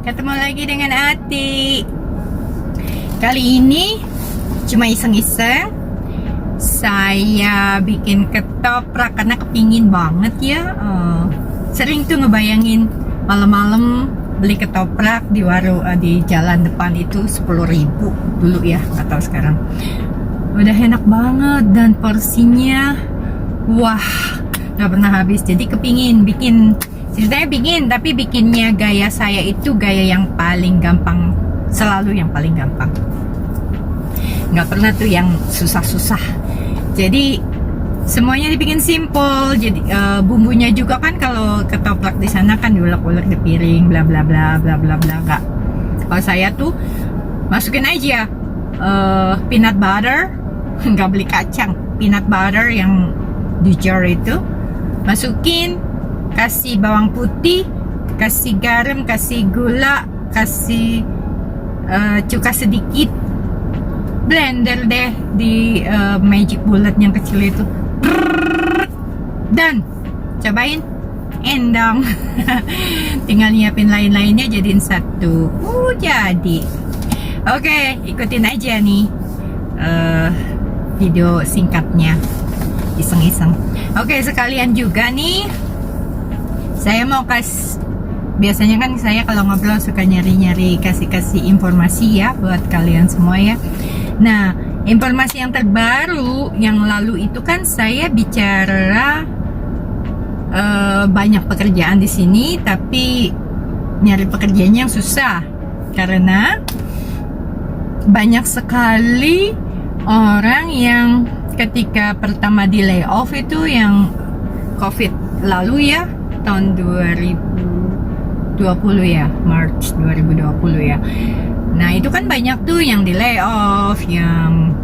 ketemu lagi dengan Ati. Kali ini cuma iseng-iseng saya bikin ketoprak karena kepingin banget ya. Sering tuh ngebayangin malam-malam beli ketoprak di warung di jalan depan itu 10.000 dulu ya, nggak tahu sekarang. Udah enak banget dan porsinya wah, nggak pernah habis. Jadi kepingin bikin, ceritanya bikin, tapi bikinnya gaya saya itu gaya yang paling gampang, selalu yang paling gampang, nggak pernah tuh yang susah-susah. Jadi semuanya dibikin simple. Jadi bumbunya juga kan kalau ketoprak di sana kan diulek-ulek di piring bla bla bla bla bla bla. Nggak, kalau saya tuh masukin aja peanut butter, nggak beli kacang, peanut butter yang di jar itu, masukin, kasih bawang putih, kasih garam, kasih gula, kasih cuka sedikit, blender deh di magic bullet yang kecil itu, dan cobain, endang. Tinggal nyiapin lain-lainnya jadiin satu. Jadi oke, ikutin aja nih video singkatnya, iseng-iseng. Oke, sekalian juga nih saya mau biasanya kan saya kalau ngobrol suka nyari-nyari, kasih informasi ya buat kalian semua ya. Nah, informasi yang terbaru yang lalu itu kan saya bicara banyak pekerjaan di sini, tapi nyari pekerjaannya yang susah karena banyak sekali orang yang ketika pertama di layoff itu yang COVID lalu ya, tahun 2020 ya, March 2020 ya. Nah itu kan banyak tuh yang di layoff, yang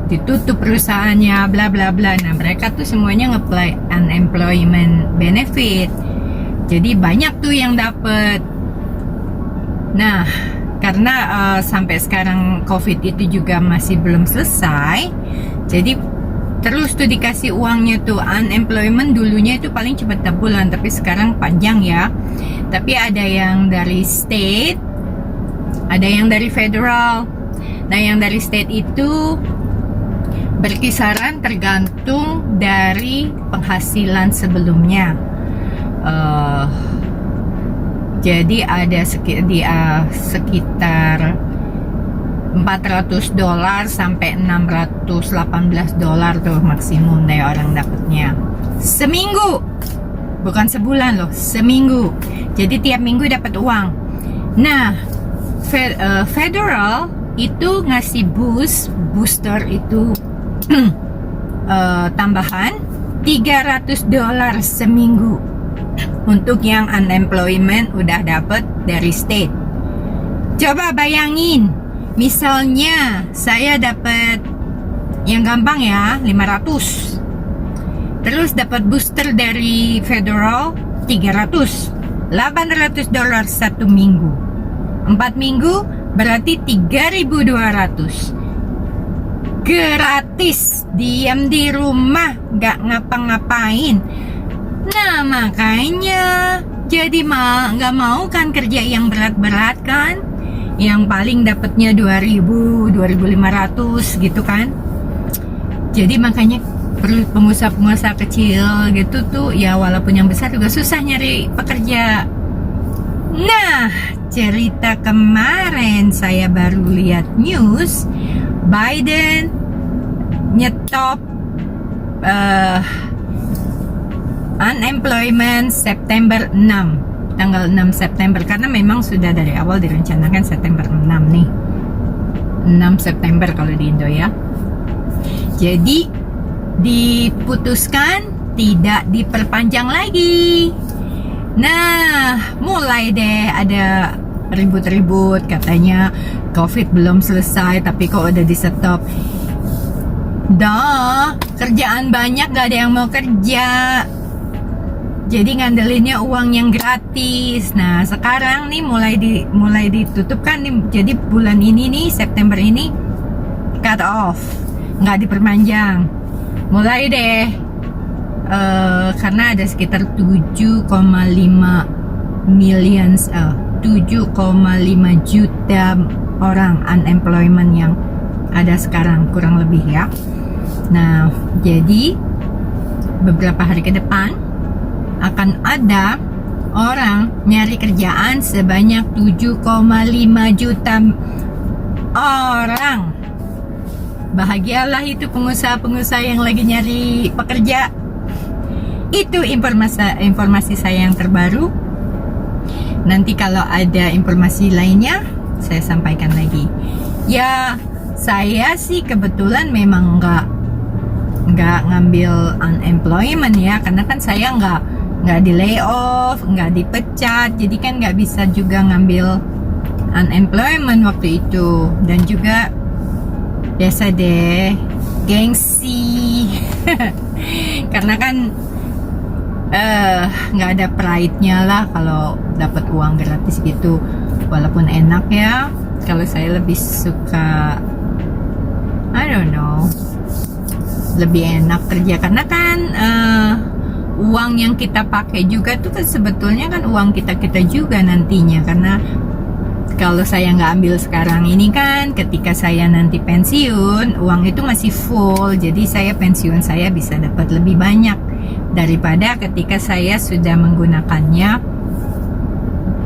ditutup perusahaannya, bla bla bla. Nah mereka tuh semuanya nge-apply unemployment benefit. Jadi banyak tuh yang dapet. Nah karena sampai sekarang COVID itu juga masih belum selesai, jadi terus tuh dikasih uangnya tuh. Unemployment dulunya itu paling cuma 4 bulan, tapi sekarang panjang ya. Tapi ada yang dari state, ada yang dari federal. Nah yang dari state itu berkisaran tergantung dari penghasilan sebelumnya. Jadi ada sekitar $400 sampai $618 tuh maksimum dari orang dapatnya seminggu, bukan sebulan loh, seminggu. Jadi tiap minggu dapat uang. Nah federal itu ngasih booster itu tambahan $300 seminggu untuk yang unemployment udah dapat dari state. Coba bayangin, misalnya saya dapat yang gampang ya 500, terus dapat booster dari federal 300, $800 satu minggu, 4 minggu berarti 3.200 gratis, diam di rumah gak ngapa-ngapain. Nah makanya jadi nggak mau kan kerja yang berat-berat kan, yang paling dapatnya 2.000, 2.500 gitu kan. Jadi makanya perlu pengusaha-pengusaha kecil gitu tuh ya, walaupun yang besar juga susah nyari pekerja. Nah cerita kemarin saya baru lihat news, Biden nyetop unemployment September 6, tanggal 6 September, karena memang sudah dari awal direncanakan September 6 nih, 6 September kalau di Indo ya. Jadi diputuskan tidak diperpanjang lagi. Nah mulai deh ada ribut-ribut, katanya COVID belum selesai tapi kok udah di stop. Kerjaan banyak, gak ada yang mau kerja, jadi ngandelinnya uang yang gratis. Nah sekarang nih mulai ditutup kan nih, jadi bulan ini nih, September ini cut off, nggak diperpanjang. Mulai deh karena ada sekitar 7,5 million 7,5 juta orang unemployment yang ada sekarang, kurang lebih ya. Nah, jadi beberapa hari ke depan akan ada orang nyari kerjaan sebanyak 7,5 juta orang. Bahagialah itu pengusaha-pengusaha yang lagi nyari pekerja. Itu informasi saya yang terbaru. Nanti kalau ada informasi lainnya saya sampaikan lagi. Ya, saya sih kebetulan memang nggak ngambil unemployment ya, karena kan saya nggak di layoff, nggak dipecat, jadi kan nggak bisa juga ngambil unemployment waktu itu. Dan juga biasa deh, gengsi karena kan nggak ada pride-nya lah kalau dapat uang gratis gitu, walaupun enak ya. Kalau saya lebih suka, I don't know, lebih enak kerja, karena kan uang yang kita pakai juga tuh kan sebetulnya kan uang kita juga nantinya. Karena kalau saya nggak ambil sekarang ini kan, ketika saya nanti pensiun, uang itu masih full. Jadi saya pensiun saya bisa dapat lebih banyak daripada ketika saya sudah menggunakannya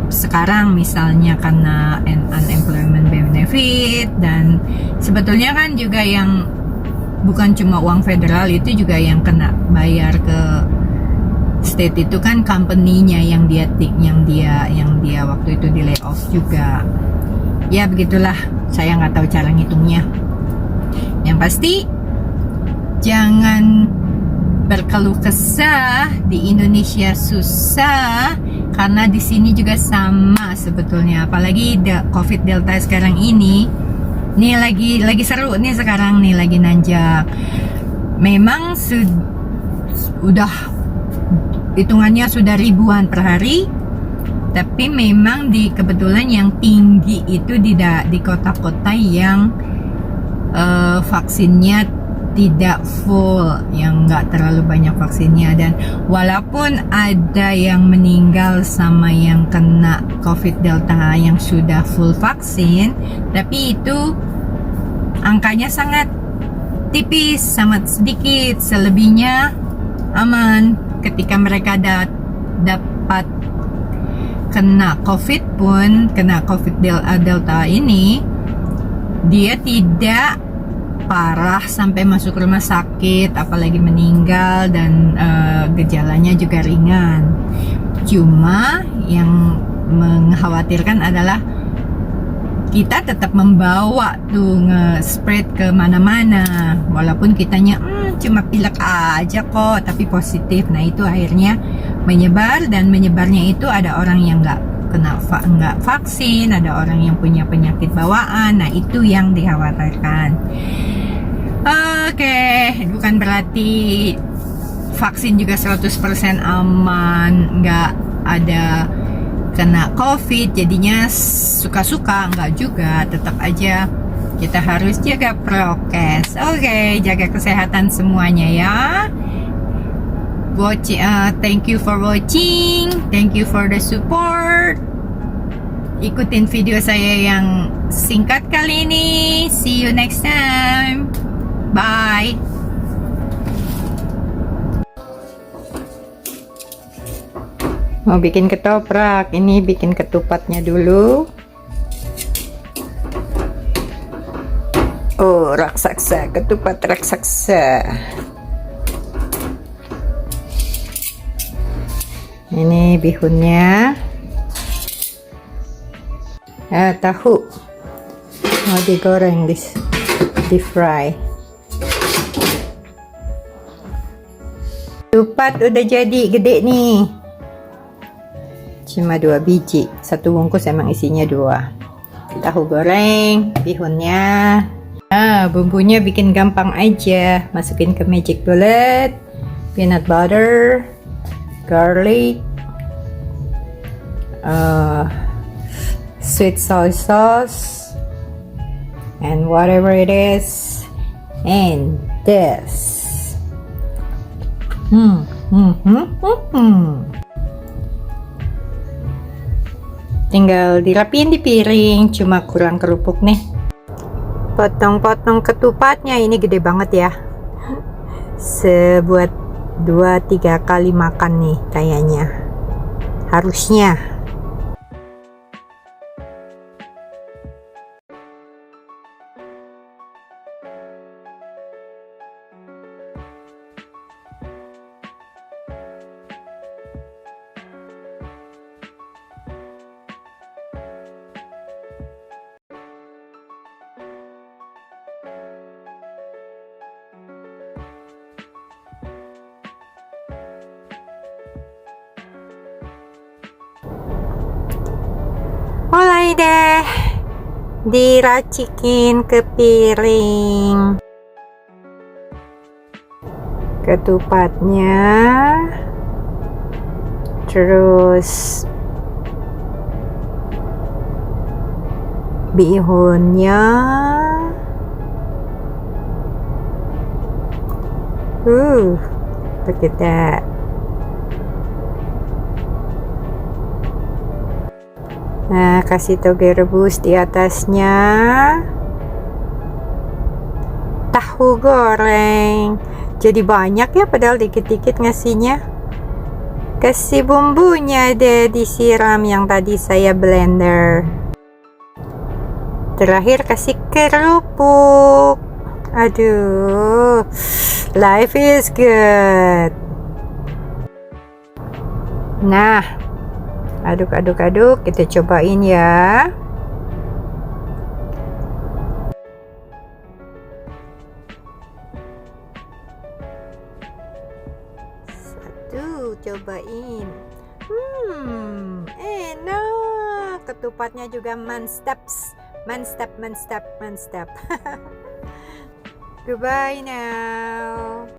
sekarang, misalnya karena unemployment benefit. Dan sebetulnya kan juga yang bukan cuma uang federal, itu juga yang kena bayar ke state itu kan company-nya yang dia waktu itu di layoff juga. Ya begitulah, saya nggak tahu cara ngitungnya. Yang pasti jangan berkeluh kesah, di Indonesia susah, karena di sini juga sama sebetulnya. Apalagi COVID Delta sekarang ini lagi seru nih sekarang nih, lagi nanjak. Memang udah hitungannya sudah ribuan per hari, tapi memang kebetulan yang tinggi itu di kota-kota yang vaksinnya tidak full, yang nggak terlalu banyak vaksinnya. Dan walaupun ada yang meninggal sama yang kena COVID Delta yang sudah full vaksin, tapi itu angkanya sangat tipis, sangat sedikit. Selebihnya aman. Ketika mereka dapat kena COVID pun, kena COVID Delta ini, dia tidak parah sampai masuk rumah sakit, apalagi meninggal, dan gejalanya juga ringan. Cuma yang mengkhawatirkan adalah kita tetap membawa tuh, nge-spread ke mana-mana, walaupun kitanya cuma pilek aja kok, tapi positif. Nah itu akhirnya menyebar, dan menyebarnya itu ada orang yang nggak vaksin, ada orang yang punya penyakit bawaan. Nah itu yang dikhawatirkan. Oke, bukan berarti vaksin juga 100% aman, nggak ada kena COVID jadinya suka-suka, enggak juga. Tetap aja kita harus jaga prokes. Oke, jaga kesehatan semuanya ya. Thank you for watching, thank you for the support. Ikutin video saya yang singkat kali ini. See you next time. Bye. Mau bikin ketoprak, ini bikin ketupatnya dulu. Oh, raksasa, ketupat raksasa. Ini bihunnya. Tahu mau digoreng, di fry. Ketupat udah jadi, gede nih. Cuma 2 biji, 1 bungkus emang isinya 2. Tahu goreng, bihunnya. Bumbunya bikin gampang aja. Masukin ke magic bullet, peanut butter, garlic, sweet soy sauce, and whatever it is, and this. Tinggal dirapiin di piring, cuma kurang kerupuk nih. Potong-potong ketupatnya, ini gede banget ya. Sebuat 2-3 kali makan nih kayaknya. Harusnya. Mulai deh diracikin ke piring ketupatnya, terus bihunnya, look at that. Nah, kasih toge rebus di atasnya. Tahu goreng. Jadi banyak ya, padahal dikit-dikit ngasihnya. Kasih bumbunya deh, disiram yang tadi saya blender. Terakhir kasih kerupuk. Aduh, life is good. Nah, aduk, kita cobain ya. Satu, cobain. Enak. Ketupatnya juga mantap. Goodbye now.